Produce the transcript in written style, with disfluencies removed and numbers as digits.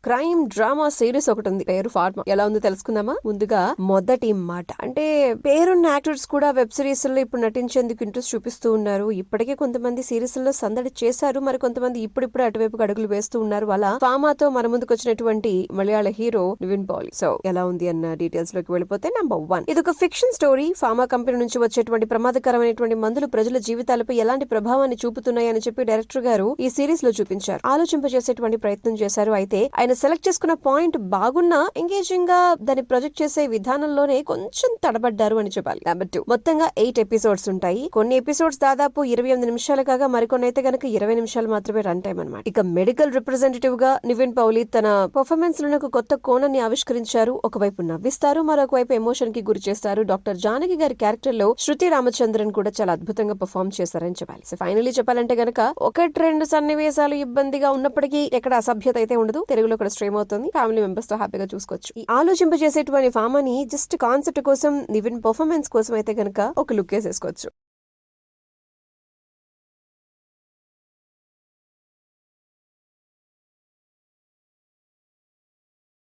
Crime drama series ఒకటి ఉంది, పేరు ఫార్మా. ఎలా ఉందో తెలుసుకుందామా? ముందుగా మొదటి మాట అంటే పేరున్న యాక్టర్స్ కూడా వెబ్ సిరీస్ లో ఇప్పుడు నటించేందుకు ఇంట్రెస్ట్ చూపిస్తూ ఉన్నారు. ఇప్పటికే కొంతమంది సిరీస్ లో సందడి చేశారు, మరి కొంతమంది ఇప్పుడిప్పుడు అటువైపు అడుగులు వేస్తూ ఉన్నారు. అలా ఫామాతో మన ముందుకు వచ్చినటువంటి మలయాళ హీరో నివిన్ పాలి. సో ఎలా ఉంది అన్న డీటెయిల్స్ లోకి వెళ్ళిపోతే, నెంబర్ 1, ఇది ఒక ఫిక్షన్ స్టోరీ. ఫామా కంపెనీ నుంచి వచ్చేటువంటి ప్రమాదకరమైనటువంటి మందులు ప్రజల జీవితాలపై ఎలాంటి ప్రభావాన్ని చూపుతున్నాయని చెప్పి డైరెక్టర్ గారు ఈ సిరీస్ లో చూపించారు, ఆలోచింపజేసేటువంటి ప్రయత్నం చేశారు. అయితే ఆయన సెలెక్ట్ చేసుకున్న పాయింట్ బాగున్నా ఎంగేజింగ్ గా దాన్ని ప్రొజెక్ట్ చేసే విధానంలోనే కొంచెం తడబడ్డారు అని చెప్పాలి. నెంబర్ 2, మొత్తంగా 8 ఎపిసోడ్స్ ఉంటాయి. కొన్ని ఎపిసోడ్స్ దాదాపు 28 నిమిషాలు కాగా మరికొన్ని అయితే గనక 20 నిమిషాలు మాత్రమే రన్ టైం అన్నమాట. ఇక మెడికల్ రిప్రజెంటేటివ్ గా నివిన్ పౌలి తన పర్ఫార్మెన్స్ లో కొత్త కోణాన్ని ఆవిష్కరించారు. ఒకవైపు నవ్విస్తారు, మరొక వైపు ఎమోషన్ కి గురి చేస్తారు. డాక్టర్ జానకి గారి క్యారెక్టర్ లో శృతి రామచంద్రన్ కూడా చాలా అద్భుతంగా పర్ఫార్మ్ చేశారని చెప్పాలి. సో ఫైనలీ చెప్పాలంటే గనక 1-2 సన్నివేశాలు ఇబ్బందిగా ఉన్నప్పటికీ ఎక్కడ అసభ్యత అయితే ఉండదు. తెలుగులో కూడా స్ట్రీమ్ అవుతుంది, ఫ్యామిలీ మెంబర్స్ తో హ్యాపీగా చూసుకోవచ్చు. ఈ ఆలోచింపజేసేటువంటి ఫామాని జస్ట్ కాన్సెప్ట్ కోసం, నివిన్ పర్ఫార్మెన్స్ కోసం అయితే గనక ఒక లుక్ వేసేసుకోవచ్చు.